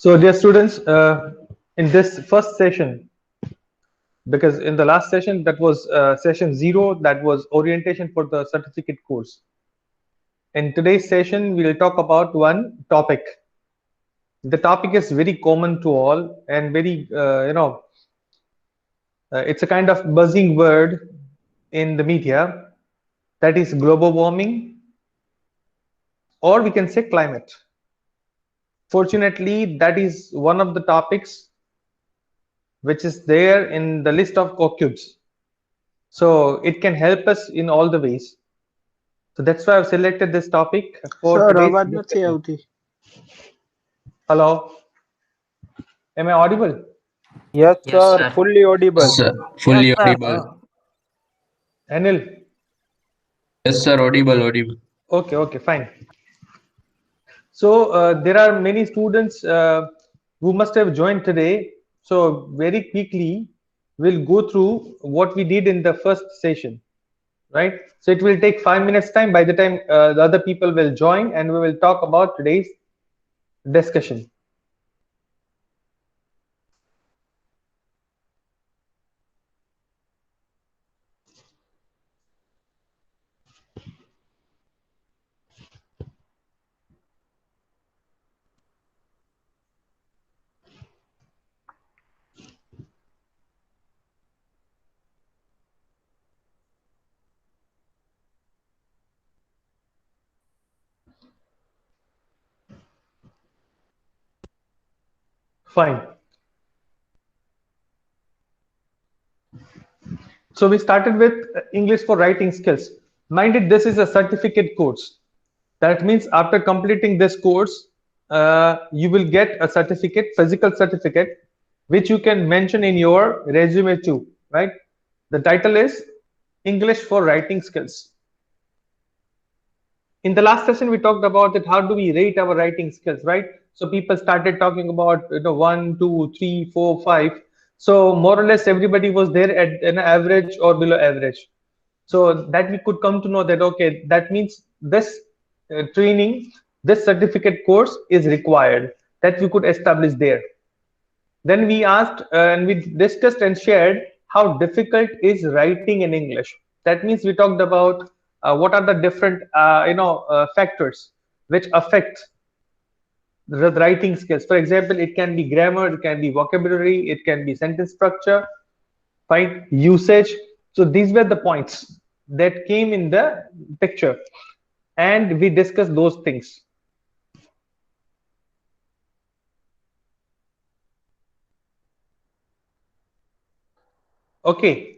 So, dear students, in this first session, because in the last session that was session 0, that was orientation for the certificate course. In today's session, we will talk about one topic. The topic is very common to all and very, it's a kind of buzzing word in the media, that is global warming, or we can say climate. Fortunately, that is one of the topics which is there in the list of COCUBs. So it can help us in all the ways. So that's why I've selected this topic for Sir, today's અવાજ નથી discussion. આવતી. Hello, am I audible? Yes, Yes, sir. sir. Fully audible. Yes, sir. Fully audible. Anil? Yes, sir. Audible. Okay, fine. So there are many students who must have joined today. So very quickly, we'll go through what we did in the first session, right? So it will take 5 minutes time. By the time the other people will join, and we will talk about today's discussion. Fine. So we started with English for writing skills. Mind it, this is a certificate course. That means after completing this course, you will get a certificate, physical certificate, which you can mention in your resume too, right? The title is English for writing skills. In the last session, we talked about that how do we rate our writing skills, right? So people started talking about 1, 2, 3, 4, 5. So more or less everybody was there at an average or below average. So that we could come to know that okay, that means this training, this certificate course is required, that we could establish there. Then we asked and we discussed and shared how difficult is writing in English. That means we talked about what are the different factors which affect the writing skills. For example, it can be grammar, it can be vocabulary, it can be sentence structure, fine, usage. So these were the points that came in the picture, and we discussed those things. Okay.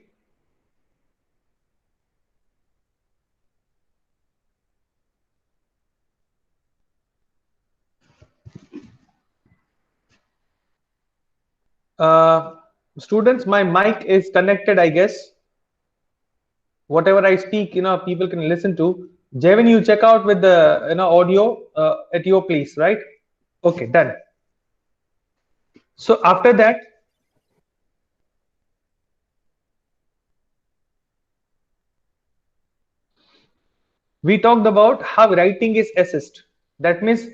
Students, my mic is connected, I guess. Whatever I speak, people can listen to. Jevin, you check out with the audio at your place, right? Okay, done. So after that, we talked about how writing is assessed. That means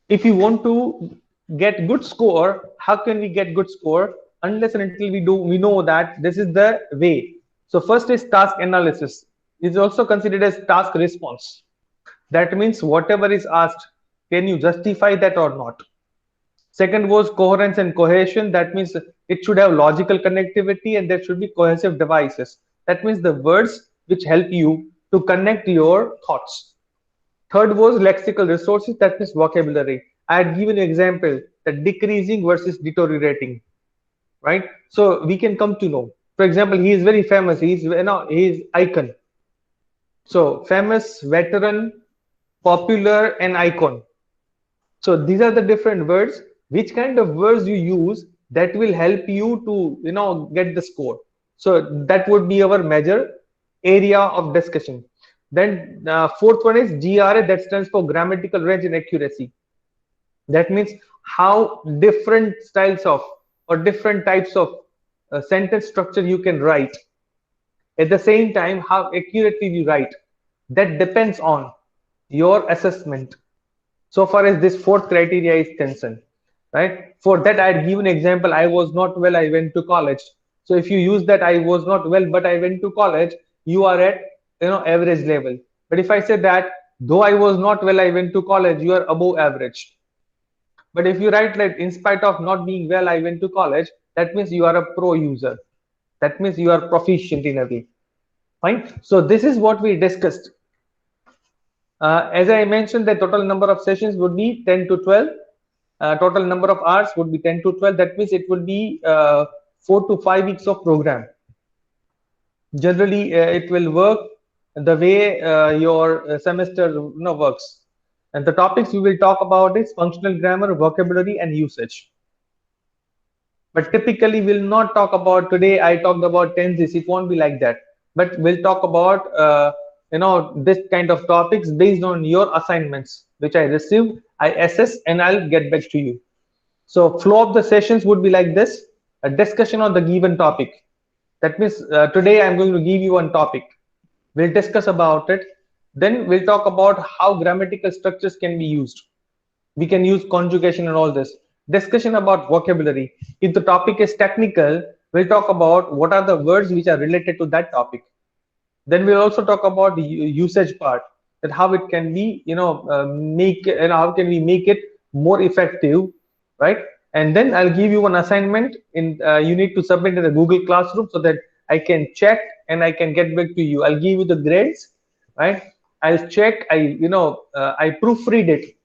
if you want to get good score, how can we get good score? Unless and until we know that this is the way. So first is task analysis. It's also considered as task response. That means whatever is asked, can you justify that or not? Second was coherence and cohesion. That means it should have logical connectivity and there should be cohesive devices. That means the words which help you to connect your thoughts. Third was lexical resources. That means vocabulary. I had given an example that decreasing versus deteriorating, right? So we can come to know. For example, he is very famous. He is icon. So famous, veteran, popular, and icon. So these are the different words. Which kind of words you use that will help you to get the score. So that would be our major area of discussion. Then fourth one is GRA, that stands for grammatical range and accuracy. That means how different styles of or different types of sentence structure you can write. At the same time, how accurately you write, that depends on your assessment so far as this fourth criteria is concerned. right? For that, I'd give an example. I was not well, I went to college. So if you use that, I was not well, but I went to college, you are at average level. But if I say that though I was not well, I went to college, you are above average. But if you write like in spite of not being well, I went to college, that means you are a pro user. That means you are proficient in a way. Fine. So this is what we discussed. As I mentioned, the total number of sessions would be 10 to 12. Total number of hours would be 10 to 12. That means it would be 4 to 5 weeks of program. Generally, it will work the way your semester works. And the topics we will talk about is functional grammar, vocabulary, and usage. But typically, we'll not talk about today. I talked about tenses. It won't be like that. But we'll talk about this kind of topics based on your assignments, which I receive, I assess, and I'll get back to you. So flow of the sessions would be like this: a discussion on the given topic. That means today I'm going to give you one topic. We'll discuss about it. Then we'll talk about how grammatical structures can be used. We can use conjugation and all this. Discussion about vocabulary. If the topic is technical, we'll talk about what are the words which are related to that topic. Then we'll also talk about the usage part, that how it can be make and how can we make it more effective, right? And then I'll give you one assignment in you need to submit in the Google Classroom so that I can check and I can get back to you. I'll give you the grades, right? I'll check, I proofread it,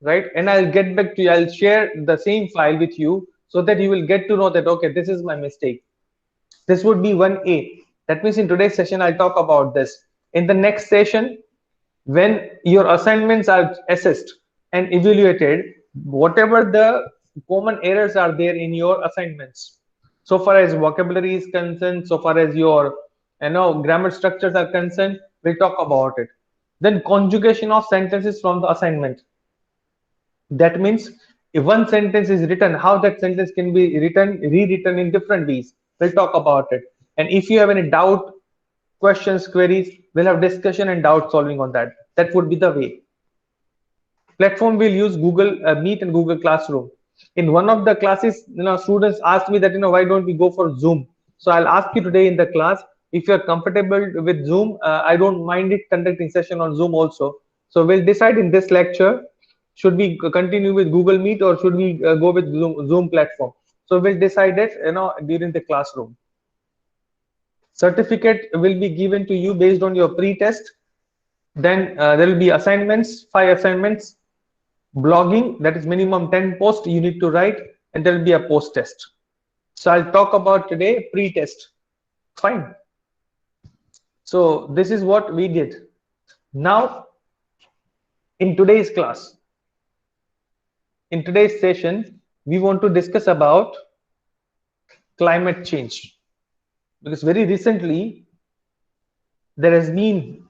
right? And I'll get back to you. I'll share the same file with you so that you will get to know that okay, this is my mistake. This would be 1A. That means in today's session, I'll talk about this. In the next session, when your assignments are assessed and evaluated, whatever the common errors are there in your assignments, so far as vocabulary is concerned, so far as your grammar structures are concerned, we'll talk about it. Then conjugation of sentences from the assignment. That means if one sentence is written, how that sentence can be written, rewritten in different ways. We'll talk about it. And if you have any doubt, questions, queries, we'll have discussion and doubt solving on that. That would be the way. Platform will use Google Meet and Google Classroom. In one of the classes, students asked me that, why don't we go for Zoom? So I'll ask you today in the class, if you're comfortable with Zoom, I don't mind it conducting session on Zoom also. So we'll decide in this lecture, should we continue with Google Meet or should we go with Zoom platform? So we'll decide it, during the classroom. Certificate will be given to you based on your pre-test. Then there will be assignments, 5 assignments, blogging, that is minimum 10 posts you need to write, and there will be a post test. So I'll talk about today pre-test. Fine. So this is what we did. Now, in today's class, in today's session, we want to discuss about climate change, because very recently there has been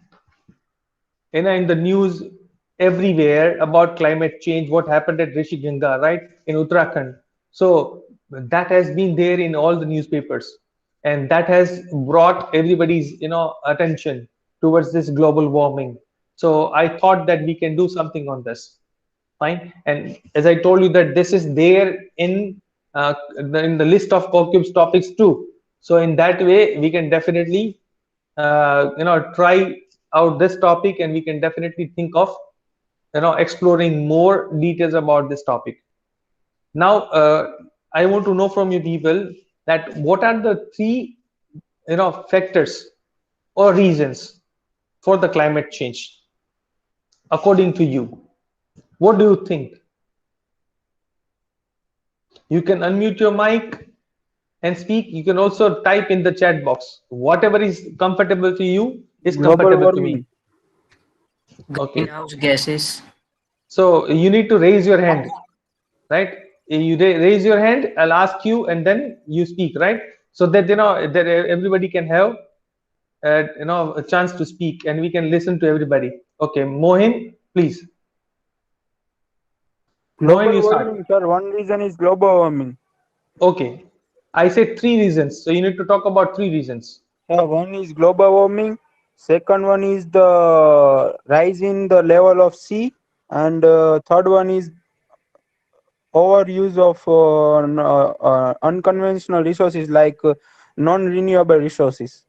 in the news everywhere about climate change, what happened at Rishiganga, right, in Uttarakhand. So that has been there in all the newspapers, and that has brought everybody's attention towards this global warming. So I thought that we can do something on this. Fine. And as I told you that this is there in the list of CoCubes topics too. So in that way, we can definitely try out this topic, and we can definitely think of exploring more details about this topic. Now, I want to know from you people that what are the 3 factors or reasons for the climate change according to you. What do you think? You can unmute your mic and speak. You can also type in the chat box. Whatever is comfortable to you is comfortable to me. Okay. Greenhouse gases. So you need to raise your hand, right? You raise your hand, I'll ask you, and then you speak, right? So that that everybody can have a chance to speak, and we can listen to everybody. Okay, Mohin, please. Mohin, you Global start. warming, sir. One reason is global warming. Okay, I said 3 reasons, so you need to talk about 3 reasons. One is global warming. Second one is the rise in the level of sea, and third one is overuse of unconventional resources like non-renewable resources.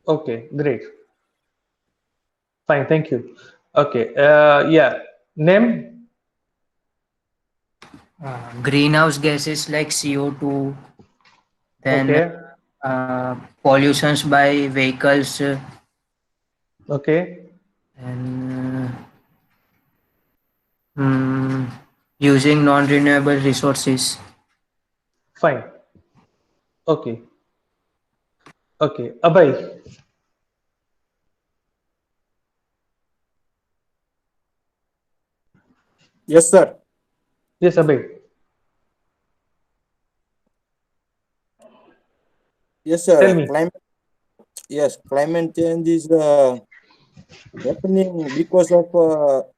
Okay, great. Fine, thank you. Okay, yeah. Name. Greenhouse gases like CO2, then Okay, pollutions by vehicles, okay, and using non-renewable resources. fine. Okay, okay. Abhay. Yes, sir. Yes, Abhay. Yes, Tell sir. me. Climate change is happening because of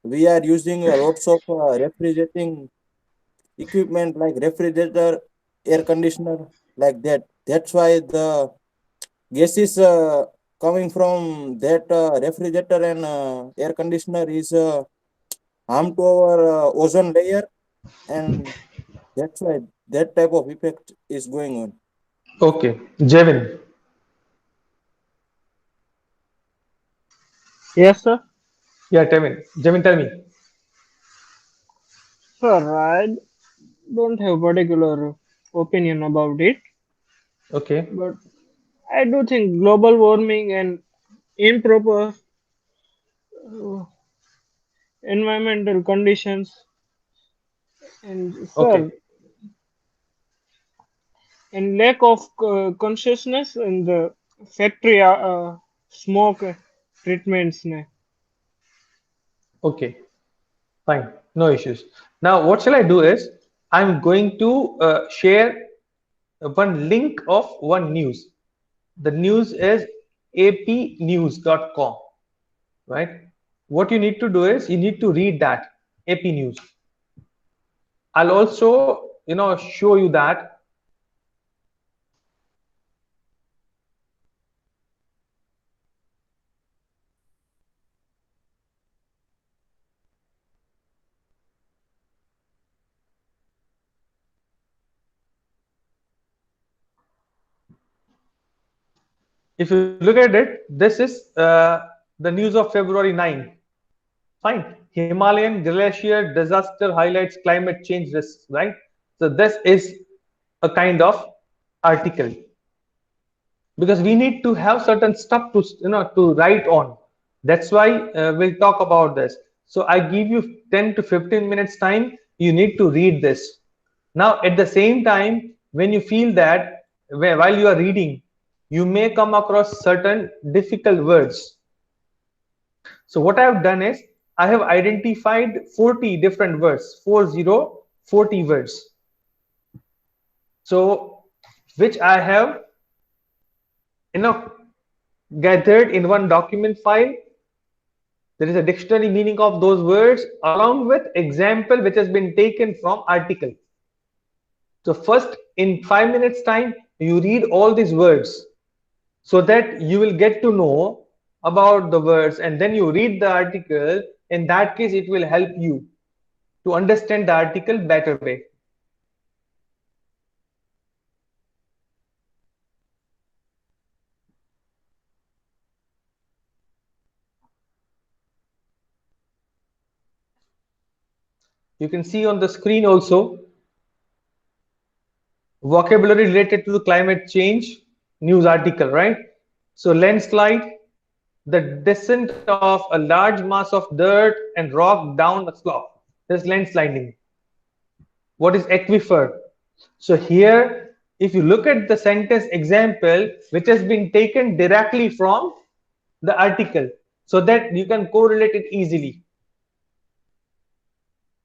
we are using lots of refrigerating equipment like refrigerator, air conditioner, like that. That's why the gases coming from that refrigerator and air conditioner is harm to our ozone layer, and that's why that type of effect is going on. Okay, Jevin. Yes, sir. Yeah, Jevin. Jevin, tell me. Sir, I don't have particular opinion about it, Okay, but I do think global warming and improper uh, environmental conditions and okay, sir, and lack of consciousness in the factory smoke treatments. Ne. okay. Fine, no issues. Now, what shall I do is I'm going to share one link of one news. The news is apnews.com, right? What you need to do is you need to read that AP News. I'll also, show you that. If you look at it, this is the news of February 9. Fine. Himalayan glacier disaster highlights climate change risks, right? So this is a kind of article because we need to have certain stuff to to write on. That's why we'll talk about this. So I give you 10 to 15 minutes time. You need to read this. Now, at the same time, when you feel that while you are reading, you may come across certain difficult words. So what I have done is I have identified 40 different words, 40 words. So which I have you know gathered in one document file. There is a dictionary meaning of those words along with example which has been taken from article. So first in 5 minutes time you read all these words so that you will get to know about the words and then you read the article. In that case it will help you to understand the article better way. You can see on the screen also vocabulary related to the climate change news article, right? So landslide, the descent of a large mass of dirt and rock down a slope. There's landsliding. What is aquifer? So here, if you look at the sentence example, which has been taken directly from the article, so that you can correlate it easily.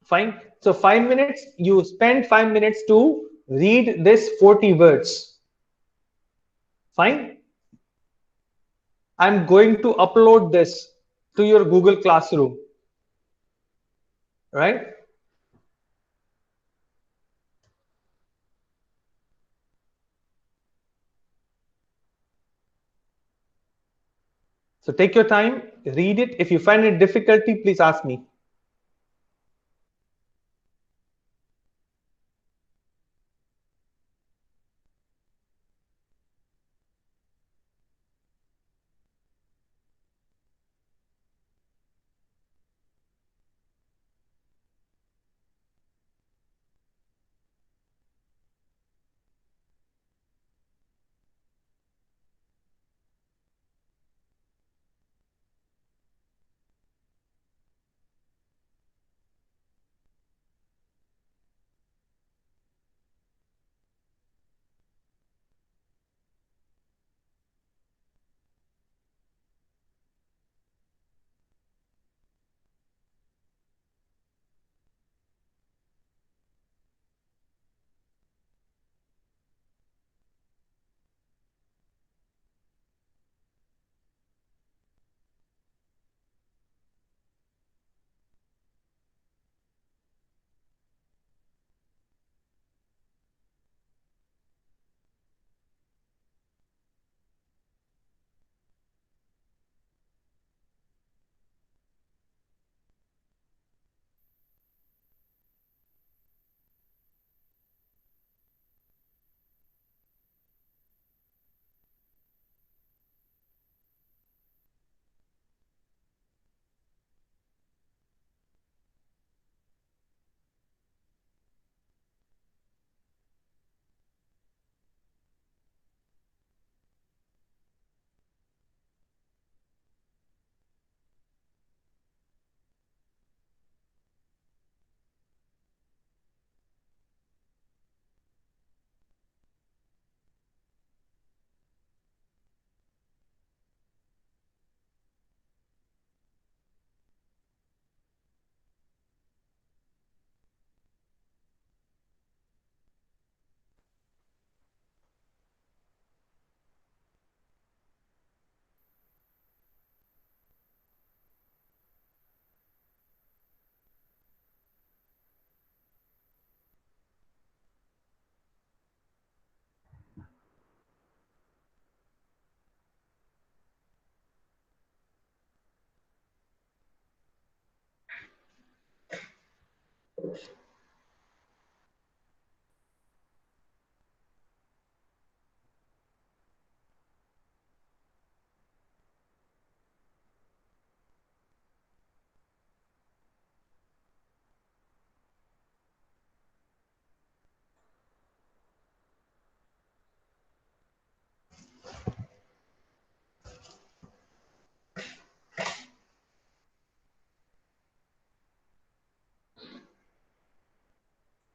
Fine. So 5 minutes, you spend 5 minutes to read this 40 words. Fine. I'm going to upload this to your Google Classroom. Right. So take your time, read it. If you find it difficulty, please ask me.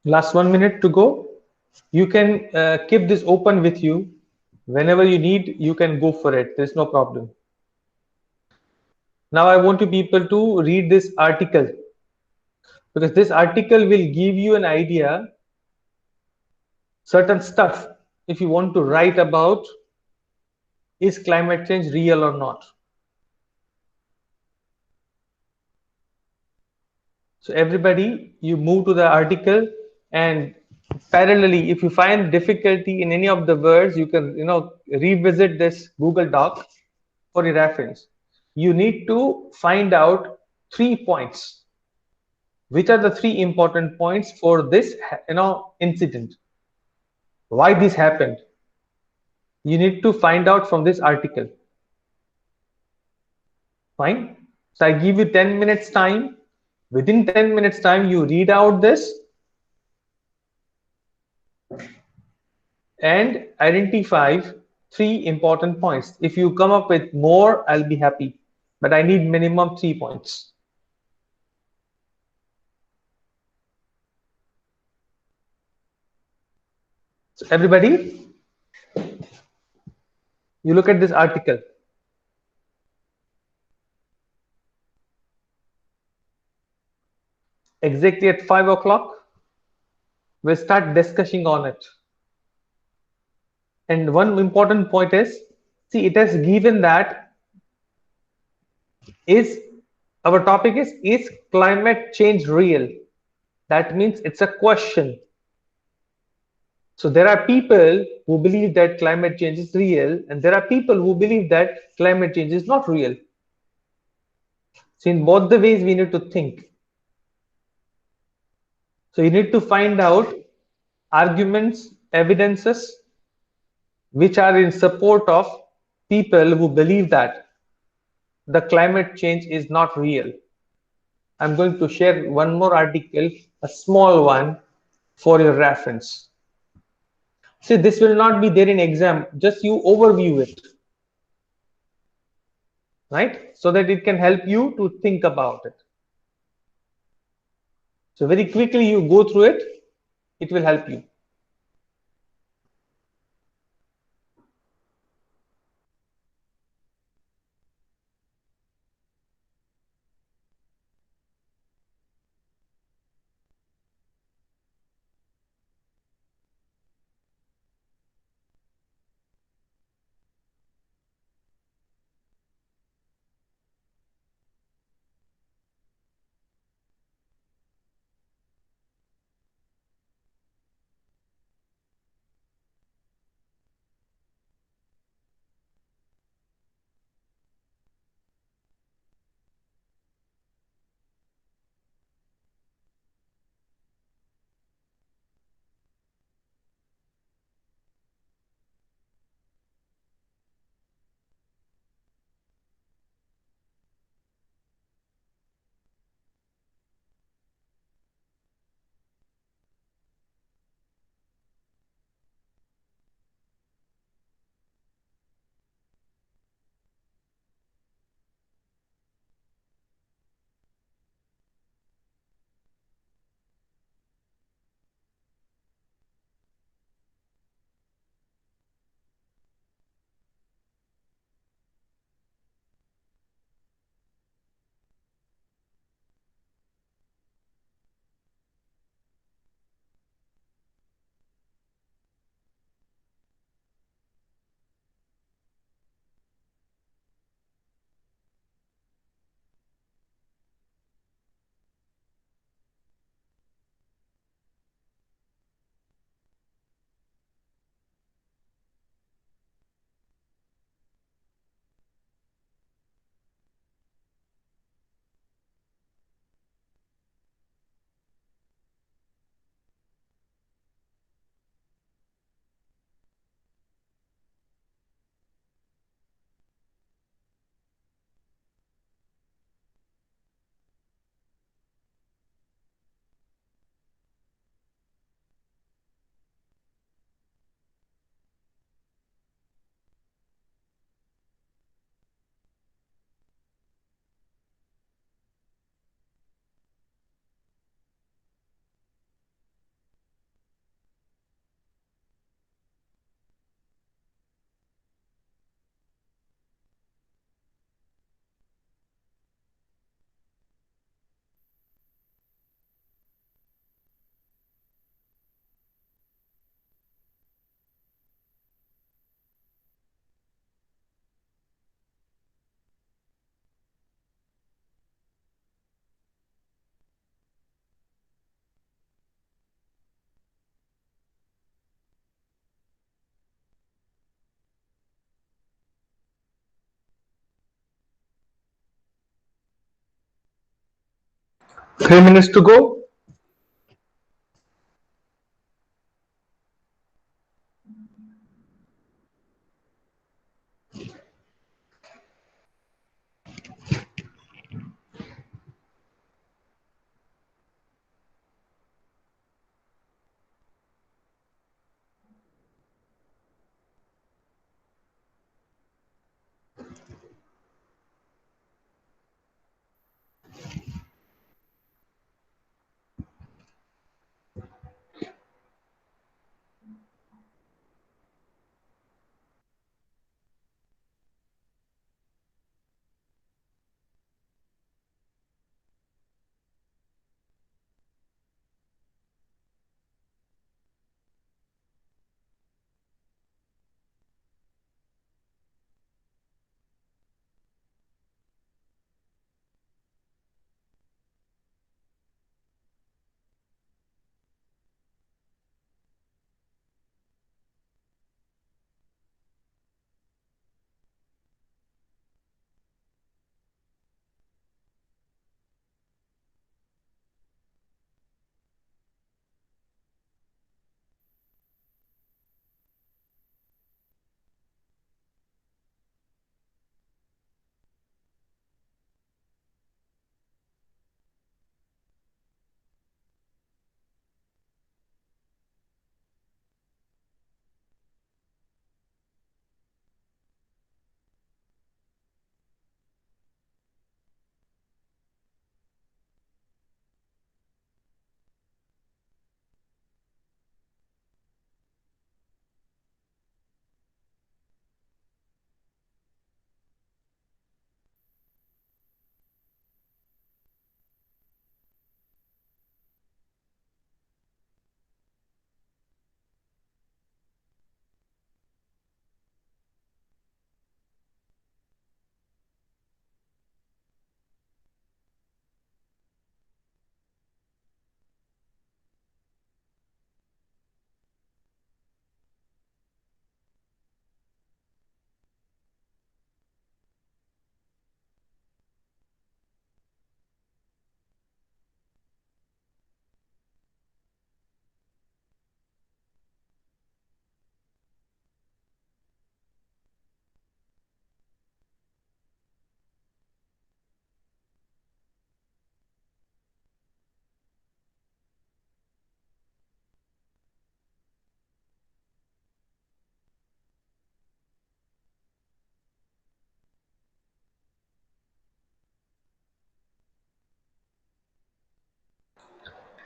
Last 1 minute to go. You can keep this open with you. Whenever you need, you can go for it. There's no problem. Now I want you people to read this article, because this article will give you an idea, certain stuff, if you want to write about is climate change real or not. So everybody, you move to the article, and parallelly, if you find difficulty in any of the words, you can revisit this Google Doc for your reference. You need to find out 3 points. Which are the 3 important points for this incident? Why this happened? You need to find out from this article. Fine. So I give you 10 minutes time. Within 10 minutes time, you read out this and identify 3 important points. If you come up with more, I'll be happy, but I need minimum 3 points. So everybody, you look at this article. Exactly at 5 o'clock, we'll start discussing on it. And one important point is, see, it has given that our topic is climate change real? That means it's a question. So there are people who believe that climate change is real, and there are people who believe that climate change is not real. So in both the ways, we need to think. So you need to find out arguments, evidences, which are in support of people who believe that the climate change is not real. I'm going to share one more article, a small one, for your reference. See, this will not be there in exam, just you overview it, right? So that it can help you to think about it. So very quickly you go through it, it will help you. 3 minutes to go.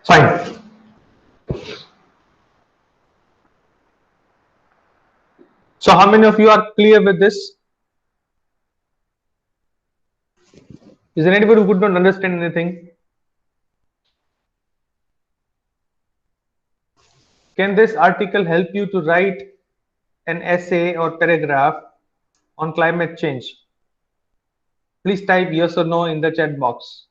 Fine. So how many of you are clear with this? Is there anybody who could not understand anything? Can this article help you to write an essay or paragraph on climate change? Please type yes or no in the chat box.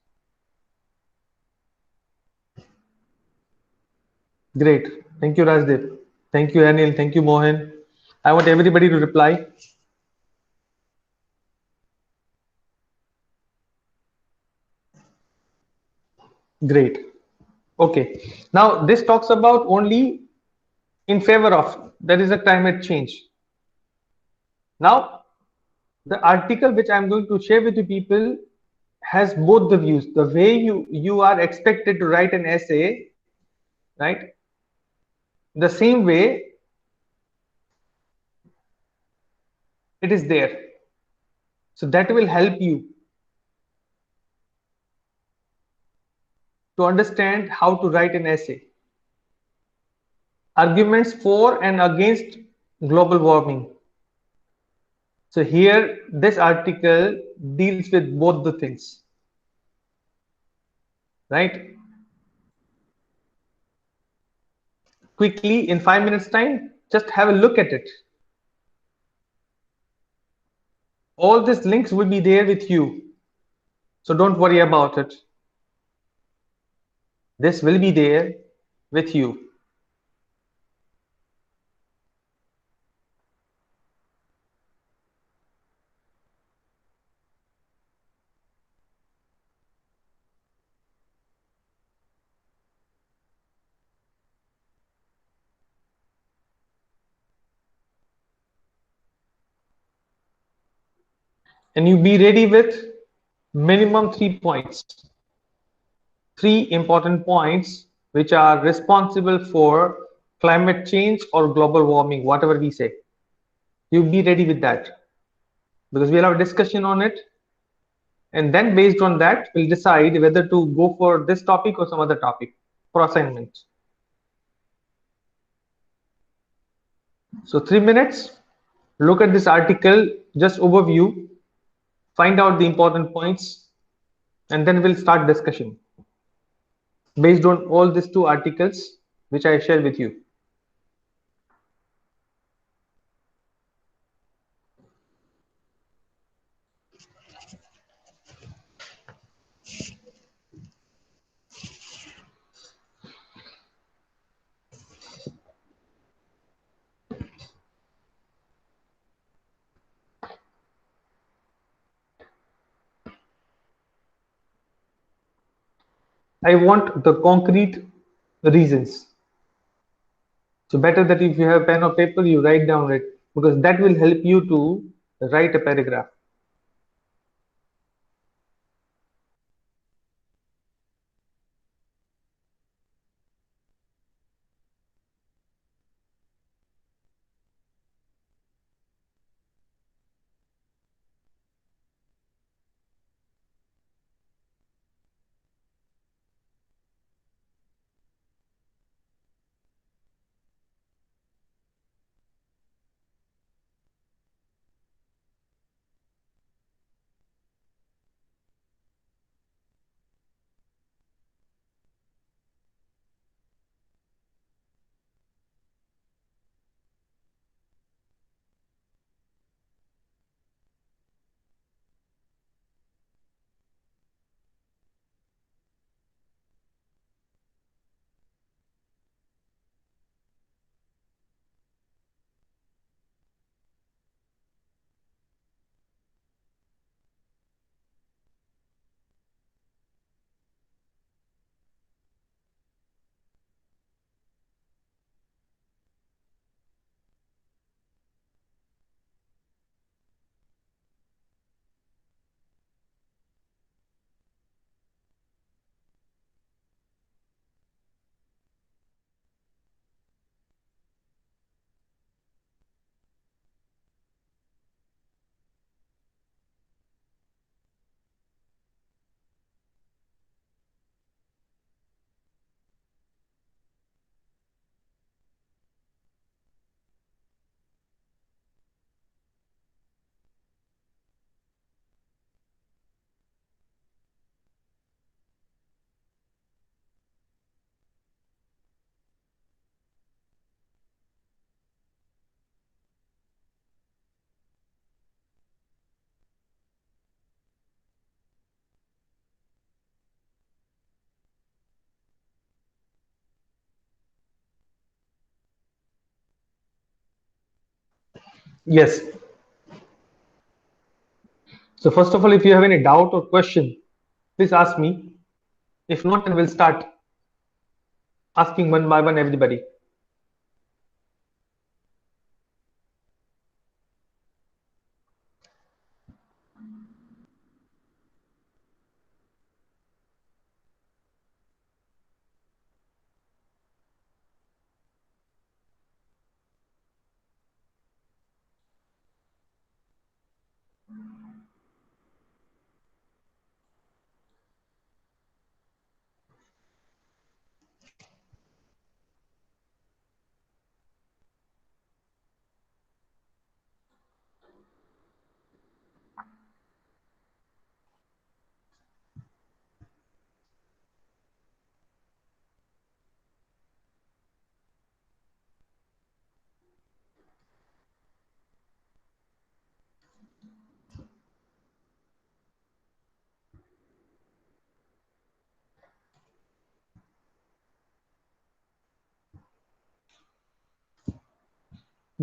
Great. Thank you, Rajdev. Thank you, Anil. Thank you, Mohan. I want everybody to reply. Great. Okay. Now, this talks about only in favor of, there is a climate change. Now, the article which I'm going to share with you people has both the views. The way you are expected to write an essay, right? The same way it is there. So that will help you to understand how to write an essay. Arguments for and against global warming. So here, this article deals with both the things, right? Quickly, in 5 minutes time, just have a look at it. All these links will be there with you. So don't worry about it. This will be there with you. and you be ready with minimum 3 points, 3 important points which are responsible for climate change or global warming, whatever we say. You be ready with that because we'll have a discussion on it, and then based on that we'll decide whether to go for this topic or some other topic for assignment. So 3 minutes, look at this article, just overview, find out the important points, and then we'll start discussion based on all these 2 articles which I share with you. I want the concrete reasons. So better that if you have pen or paper, you write down it because that will help you to write a paragraph. Yes. So first of all, if you have any doubt or question, please ask me. If not, then we'll start asking one by one everybody.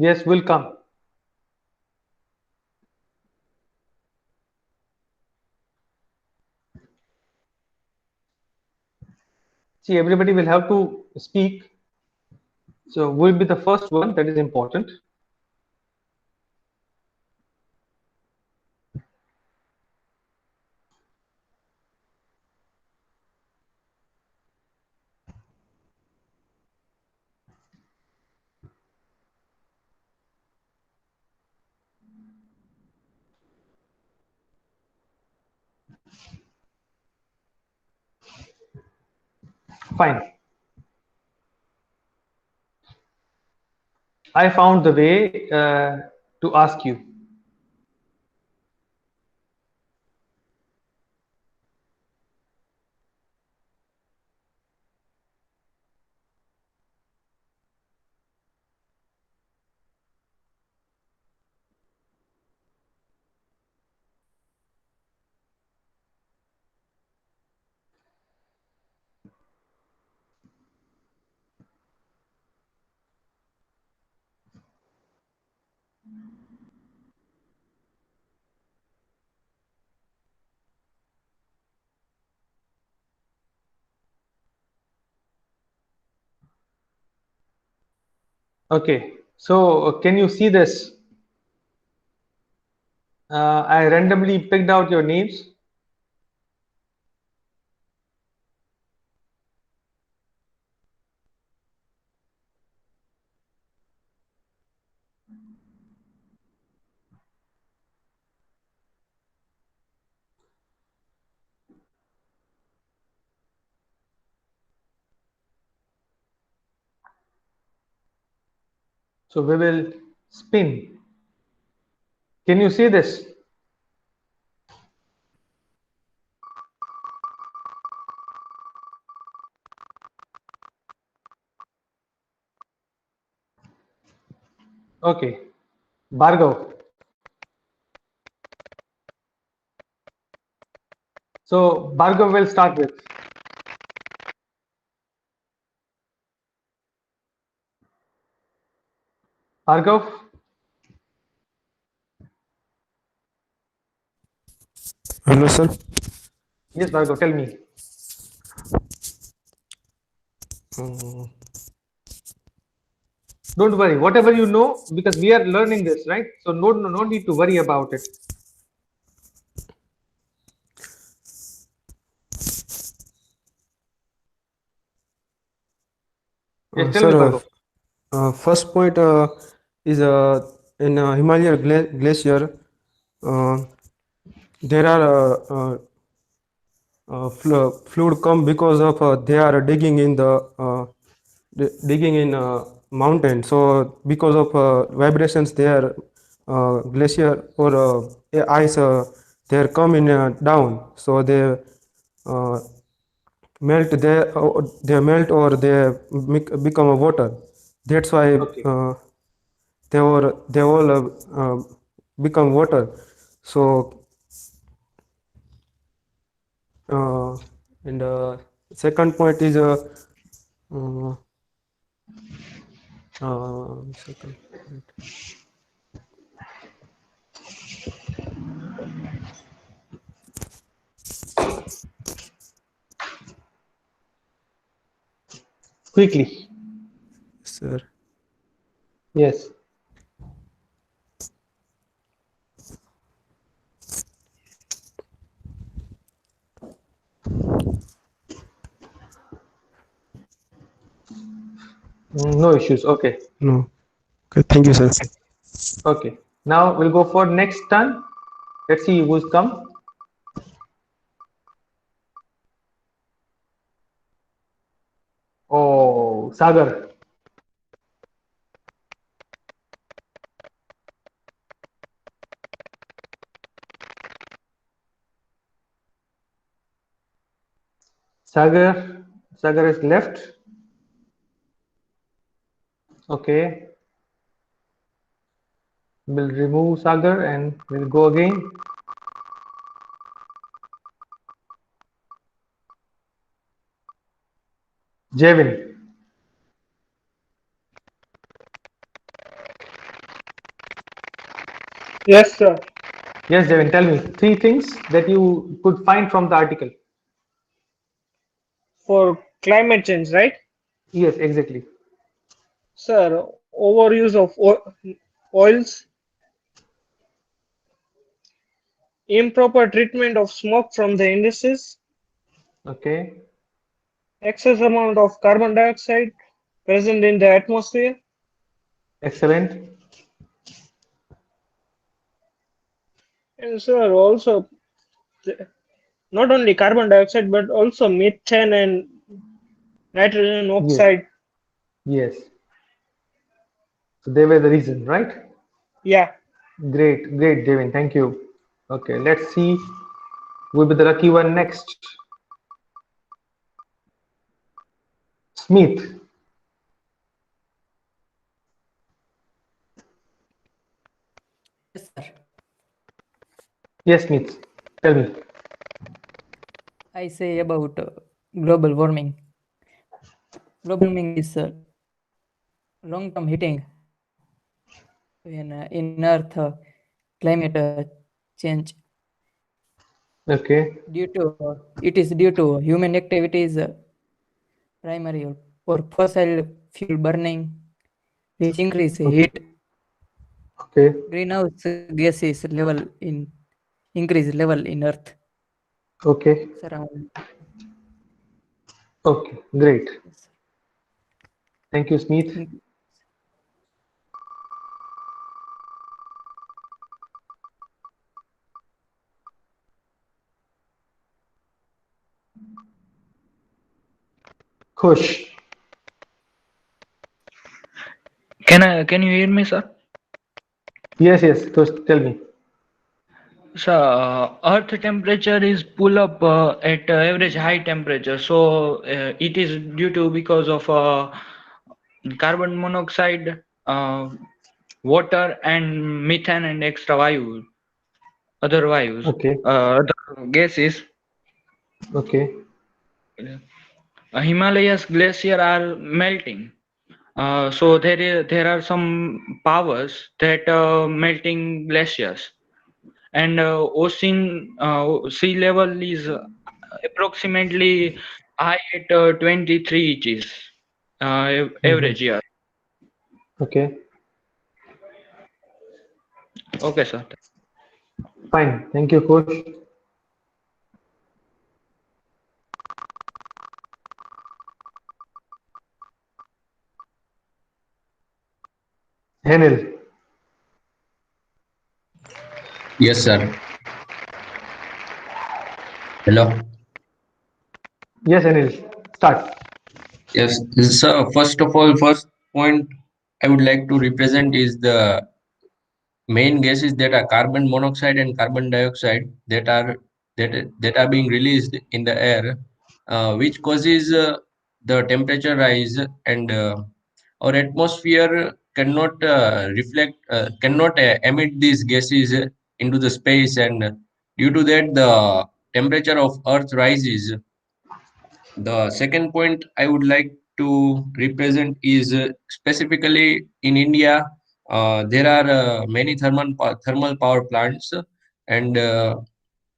Yes, will come. See, everybody will have to speak. So we'll be the first one. That is important. Fine. I found the way to ask you. Okay, so can you see this? I randomly picked out your names. So we will spin. Can you see this? Okay, Bhargav. So Bhargav will start with. Bhargav? Hello, sir. Yes, Bhargav, tell me. Uh, Don't worry, whatever you know, because we are learning this, right? So no need to worry about it. Yes, tell me, sir, Bhargav. first point is in Himalayan glacier. Uh, there are fluid come because of they are digging in the digging in mountain. So because of vibrations, there glacier or ice they are coming down. So uh, they melt or they become a water. That's why Okay. they all become water. So uh, and second point is uh, second point. Quickly. Sir. Yes. No issues. Okay. No. Okay, thank you, sir. Okay. Now we'll go for next turn. Let's see who's come. Oh, Sagar. Sagar. Sagar is left. Okay. We'll remove Sagar and we'll go again. Jevin. Yes, sir. Yes, Jevin, tell me three things that you could find from the article. For climate change, right? Yes, exactly. Sir, overuse of oils, improper treatment of smoke from the industries, Okay. excess amount of carbon dioxide present in the atmosphere, Excellent. and sir, also not only carbon dioxide but also methane and nitrogen Yes. oxide. Yes. So they were the reason, right? Yeah. Great, great, Devin. Thank you. Okay, let's see who will be the lucky one next. Smith. Yes, sir. Yes, Smith. Tell me. I say about global warming. Global warming is long-term heating in Earth climate change Okay. it is due to human activities, primary or fossil fuel burning, which increase Okay. heat. Okay. Greenhouse gases level in increase level in Earth Okay. surround. Okay. Great. Yes. Thank you, Smith. Thank you. Khush. Can you hear me, sir? Yes, yes. Khush, tell me. So Earth temperature is pull up at average high temperature. So it is due to because of carbon monoxide, water, and methane and extra other values, Okay. other gases. Okay. Himalayas glacier are melting. So there are some powers that melting glaciers, and ocean sea level is approximately high at 23 inches Mm-hmm. average year. Okay. Okay, sir. Fine. Thank you, Khush. Henil. Yes, sir. Hello. Yes, Henil. Start. Yes, so first of all, first point I would like to represent is the main gases that are carbon monoxide and carbon dioxide that are being released in the air, which causes the temperature rise, and our atmosphere cannot emit these gases into the space, and due to that the temperature of Earth rises. The second point I would like to represent is specifically in India, there are many thermal power plants, and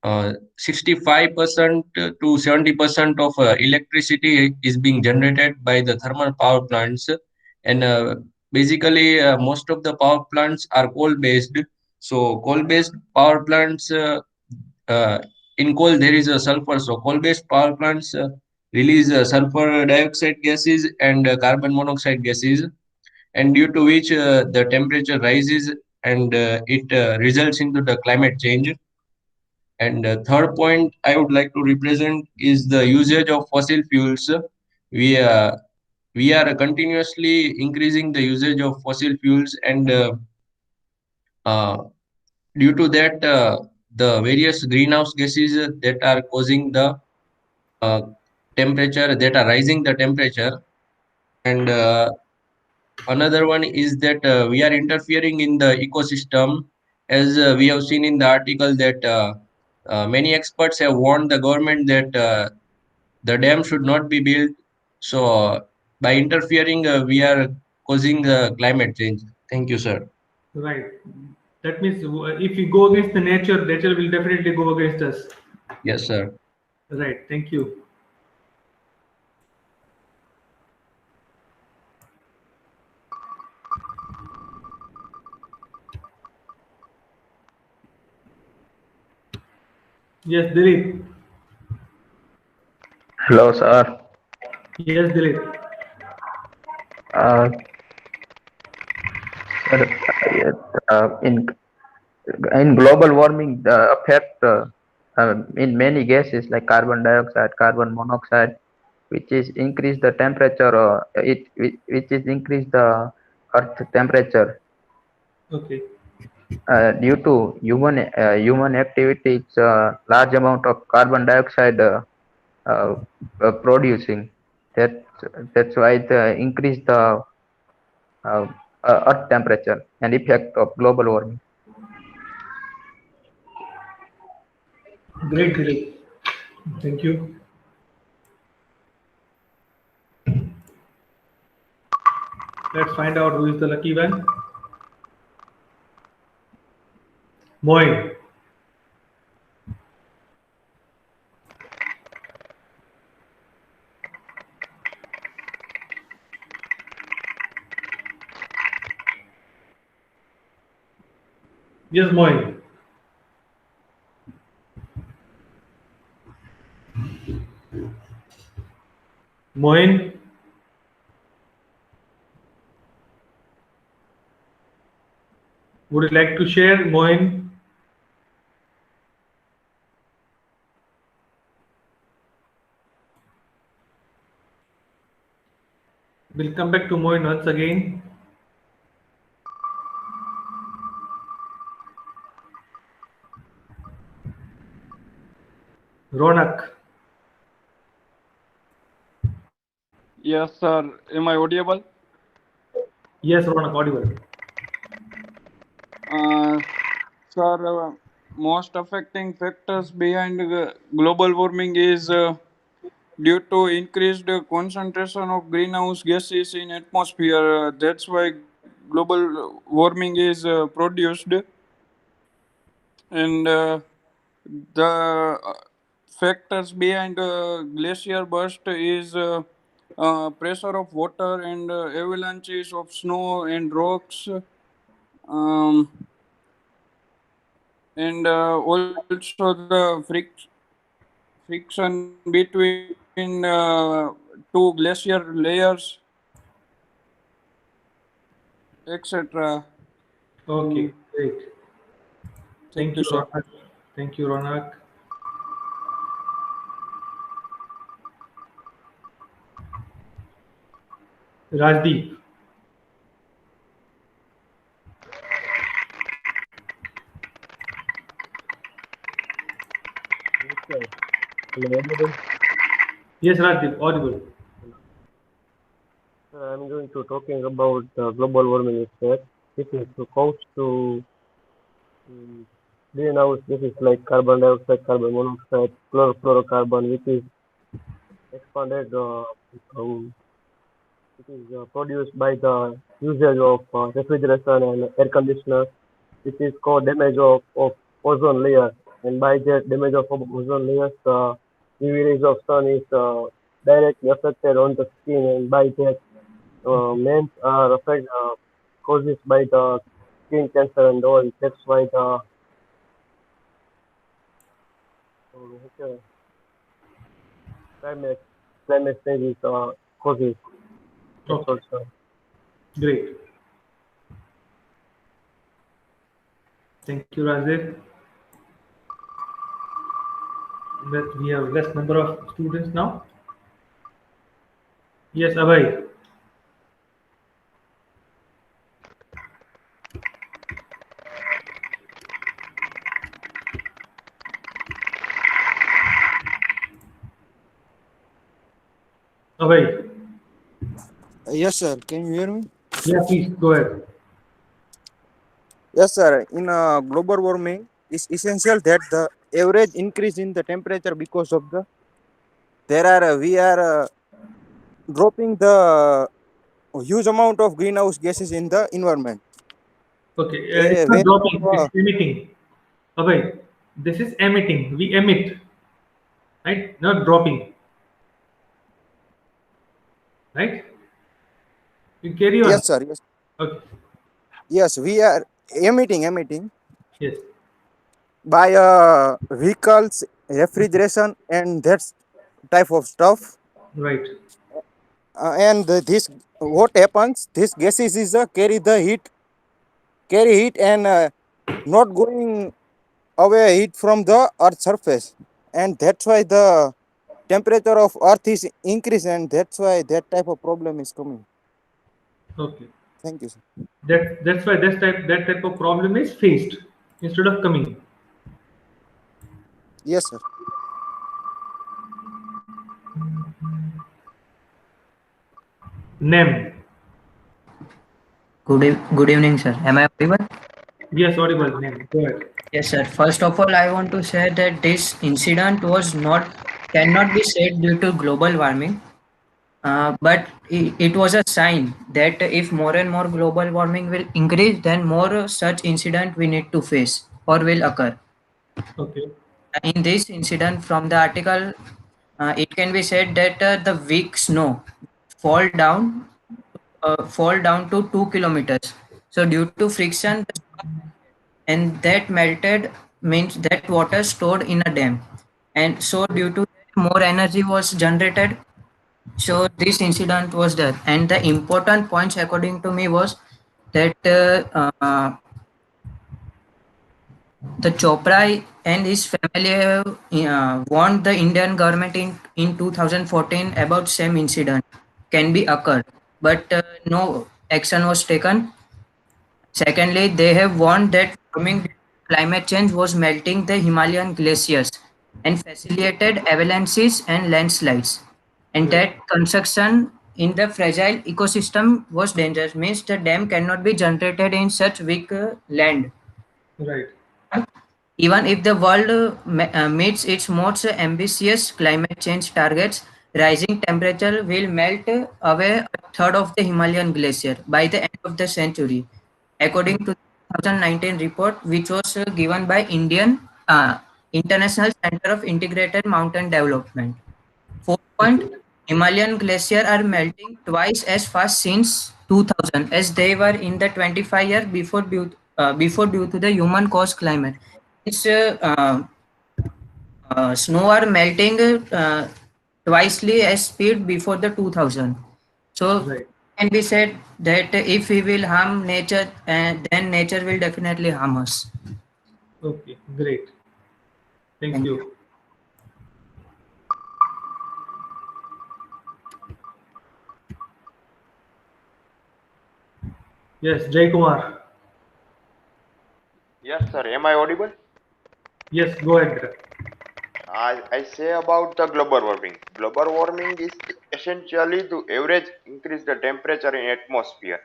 65% to 70% of electricity is being generated by the thermal power plants, and basically most of the power plants are coal based. So coal based power plants, uh, in coal there is a sulfur, so coal based power plants release sulfur dioxide gases and carbon monoxide gases, and due to which the temperature rises, and it results into the climate change. And third point I would like to represent is the usage of fossil fuels. We uh, we are continuously increasing the usage of fossil fuels, and uh, due to that, the various greenhouse gases that are causing the uh, temperature, that are rising the temperature, and another one is that we are interfering in the ecosystem, as we have seen in the article that many experts have warned the government that the dam should not be built. So, by interfering, we are causing climate change. Thank you, sir. Right. That means if we go against the nature, nature will definitely go against us. Yes, sir. Right. Thank you. Yes, Dilip. Hello, sir. Yes, Dilip. Uh, sir, in global warming, the effect in many gases like carbon dioxide, carbon monoxide, which is increase the temperature, which is increase the Earth temperature Okay. due to human activities. Large amount of carbon dioxide uh, producing. That that's why it increase the uh, Earth temperature and effect of global warming. Great, great. Thank you. Let's find out who is the lucky one. Moin. Yes, Moin. Moin. Would you like to share, Moin? We'll come back to Moin once again. Ronak. Yes, sir. Am I audible? Yes, Ronak, audible. Sir, most affecting factors behind global warming is due to increased concentration of greenhouse gases in atmosphere. That's why global warming is produced, and the factors behind glacier burst is pressure of water and avalanches of snow and rocks. Um, and also the friction between two glacier layers, etc. Okay, great. Thank you, sir. Ronak. Thank you, Ronak. Rajdeep. Yes, Rajdeep, audible. I'm going to talking about global warming effect. It is caused to greenhouse gases like carbon dioxide, carbon monoxide, chlorofluorocarbon, which is expanded. It is produced by the usage of refrigeration and air conditioner, which is called damage of ozone layer. And by that damage of ozone layers, the UV rays of sun is directly affected on the skin, and by that men are affected, causes by the skin cancer and all. That's why the climate climate change is causes. That's Okay. also. Great. Thank you, Rajdeep. That we have less number of students now. Yes, Abhay. Abhay. Yes, sir. Can you hear me? Yeah, please go ahead. Yes, sir. In global warming, it's essential that the average increase in the temperature because of the we are dropping the huge amount of greenhouse gases in the environment. Okay, it's not When dropping, it's emitting. Abhay, this is emitting. We emit, right? Not dropping, right? You carry on. yes, sir. Yes, Okay. yes, we are emitting Yes. by vehicles, refrigeration, and that type of stuff. Right. And this what happens? This gases is carry heat and not going away heat from the Earth's surface, and that's why the temperature of Earth is increased, and that's why that type of problem is coming. Okay. Thank you, sir. That's why that type of problem is faced instead of coming. Yes, sir. Nem. Good evening, sir. Am I audible? Yes, audible. Nem. Go ahead. Yes, sir. First of all, I want to say that this incident cannot be said due to global warming, but it was a sign that if more and more global warming will increase, then more such incident we need to face or will occur. Okay. In this incident, from the article, it can be said that the weak snow fall down fall down to 2 kilometers. So due to friction, and that melted means that water stored in a dam, and so due to that more energy was generated. So this incident was there, and the important points according to me was that the Chopra and his family have warned the Indian government in 2014 about same incident can be occurred, but no action was taken. Secondly, they have warned that warming due to climate change was melting the Himalayan glaciers and facilitated avalanches and landslides, and that construction in the fragile ecosystem was dangerous. Means the dam cannot be generated in such weak land. Right. Even if the world meets its most ambitious climate change targets, rising temperature will melt away a third of the Himalayan glacier by the end of the century, according to the 2019 report, which was given by International Center of Integrated Mountain Development. 4 point, Himalayan glacier are melting twice as fast since 2000 as they were in the 25 years before due to the human caused climate. It's snow are melting twicely as speed before the 2000. So Right. can be said that if we will harm nature, then nature will definitely harm us. Okay. Great. Thank you. Yes, Jay Kumar. Yes, sir. Am I audible? Yes, go ahead. I say about the global warming. Global warming is essentially to average increase the temperature in atmosphere,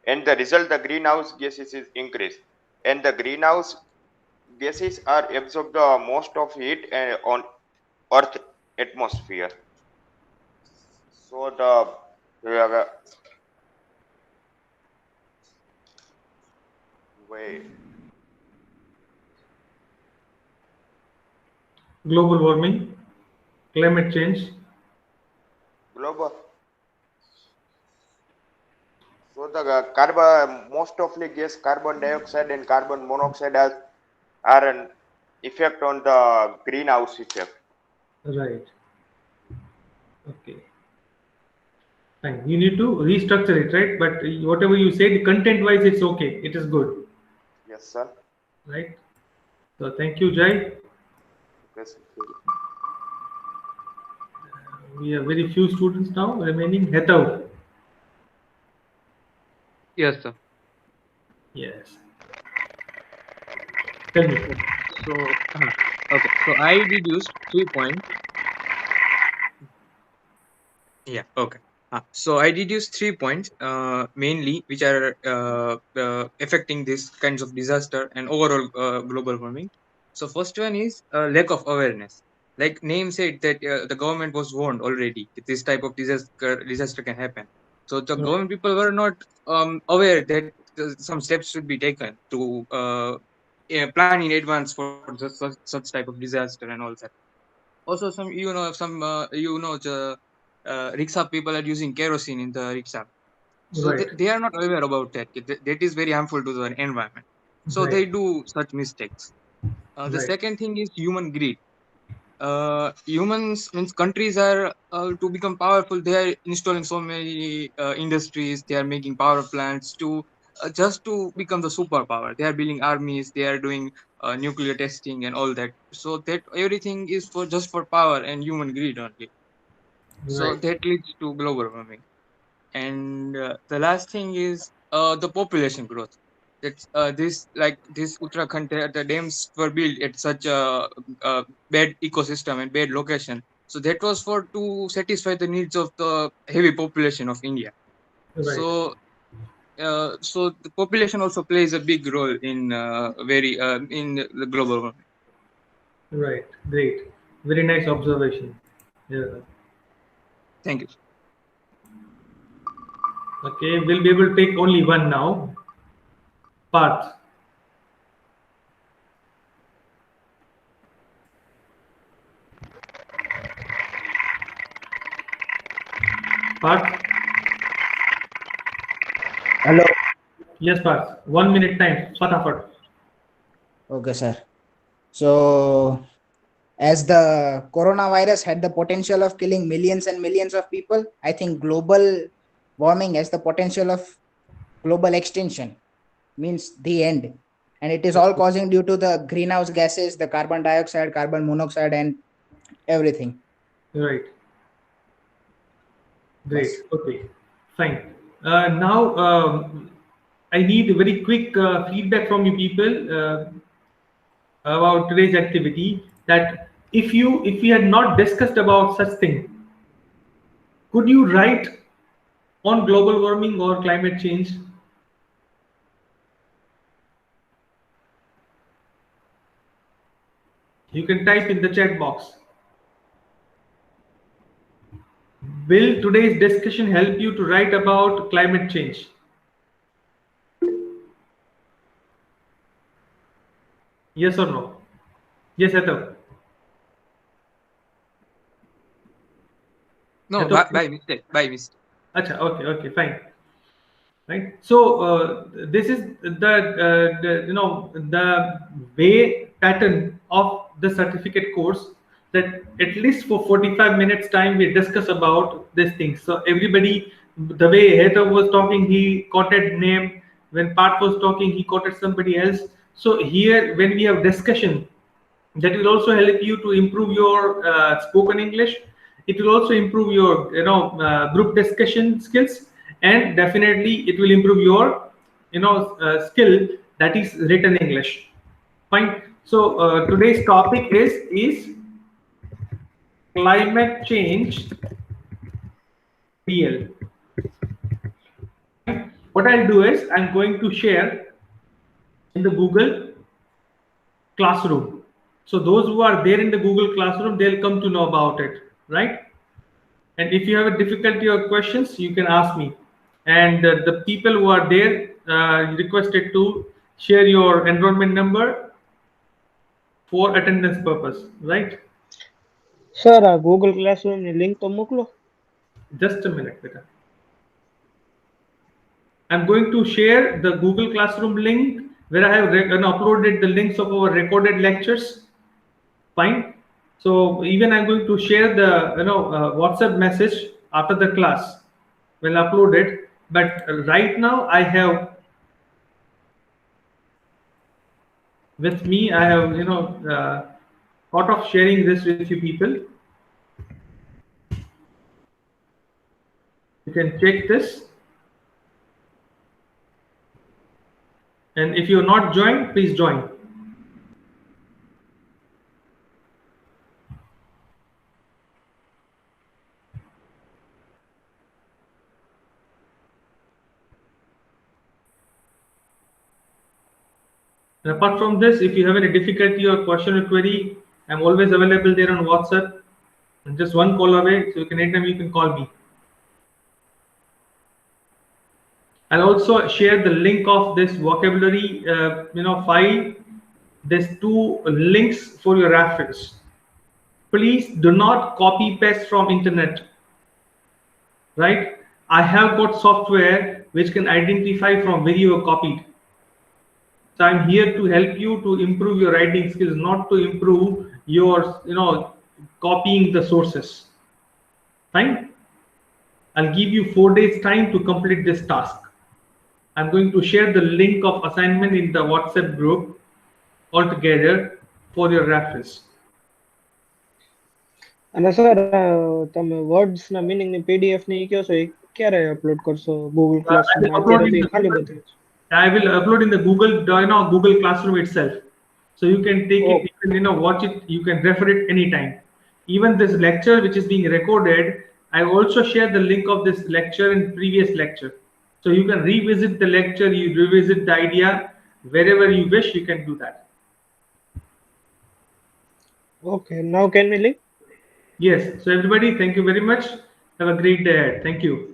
and the result the greenhouse gases is increased, and the greenhouse gases are absorb the most of heat on Earth atmosphere. So the wait. Global warming, climate change. Global. So the carbon, most of the gas, carbon dioxide and carbon monoxide are an effect on the greenhouse effect. Right. Okay. Fine. You need to restructure it, right? But whatever you said, content-wise, it's okay. It is good, Yes, sir. right? So thank you, Jai. Yes. We have very few students now remaining. Hetau. Yes, sir. Yes. Tell me. So, okay. So I deduced 3 points. Yeah. Okay. So I deduced 3 points, mainly, which are affecting these kinds of disaster and overall global warming. So first one is lack of awareness. Like name said that the government was warned already that this type of disaster can happen. So the government people were not aware that some steps should be taken to plan in advance for such type of disaster and all that. Also, the rickshaw people are using kerosene in the rickshaw, so Right. they are not aware about that. That is very harmful to the environment. So Right. they do such mistakes. The Right. second thing is human greed. Humans means countries are to become powerful. They are installing so many industries. They are making power plants to just to become the superpower. They are building armies, they are doing nuclear testing and all that. So that everything is for just for power and human greed only. So Right. that leads to global warming. And the last thing is the population growth. That's this Uttarakhand, the dams were built at such a bad ecosystem and bad location. So that was for to satisfy the needs of the heavy population of India. Right. So the population also plays a big role in in the global warming. Right. Great. Very nice observation. Yeah. Thank you. Okay, we'll be able to take only one now. Parth. Parth. Hello. Yes, Parth. 1 minute time. Fatafat. Okay, sir. So, as the coronavirus had the potential of killing millions and millions of people, I think global warming has the potential of global extinction, means the end. And it is all causing due to the greenhouse gases, the carbon dioxide, carbon monoxide, and everything. Right. Great. Yes. Okay. Fine. Now, I need a very quick feedback from you people about today's activity. That if we had not discussed about such thing, could you write on global warming or climate change? You can type in the chat box. Will today's discussion help you to write about climate change? Yes or no? Yes, Hetal. No, by mistake. By mistake. Acha, okay, fine. Right. So this is the way pattern of the certificate course, that at least for 45 minutes time we discuss about these things. So everybody, the way Heather was talking, he quoted name. When Parth was talking, he quoted somebody else. So here, when we have discussion, that will also help you to improve your spoken English. It will also improve your group discussion skills, and definitely it will improve your skill, that is written English. Fine. So today's topic is climate change real. What I'll do is I'm going to share in the Google Classroom. So those who are there in the Google Classroom, they'll come to know about it, right? And if you have a difficulty or questions, you can ask me. And the people who are there requested to share your enrollment number for attendance purpose, right? Sir, Google Classroom ની link તો મોકલો. Just a minute, beta. I'm going to share the Google Classroom link where I have uploaded the links of our recorded lectures. Fine. So even I'm going to share the WhatsApp message after the class. We'll upload it. But right now I have with me. I have thought of sharing this with you people. You can check this. And if you're not joined, please join. And apart from this, if you have any difficulty or question or query, I'm always available there on WhatsApp. And just one call away, so you can anytime you can call me. I'll also share the link of this vocabulary file. There's 2 links for your reference. Please do not copy paste from internet. Right? I have got software which can identify from where you are copied. So I'm here to help you to improve your writing skills, not to improve your copying the sources. Fine. I'll give you 4 days time to complete this task. I'm going to share the link of assignment in the WhatsApp group altogether for your reference. અને sir તમે words ના meaning ની PDF ની કહો છો એ ક્યારે upload કરશો Google classroom અત્યારે બી ખાલી બતાવે છે. I will upload in the Google Classroom itself. So you can take it, you can watch it, you can refer it anytime. Even this lecture which is being recorded, I also share the link of this lecture in previous lecture. So you can revisit the lecture, you revisit the idea, wherever you wish, you can do that. Okay, now can we leave? Yes, so everybody, thank you very much. Have a great day ahead. Thank you.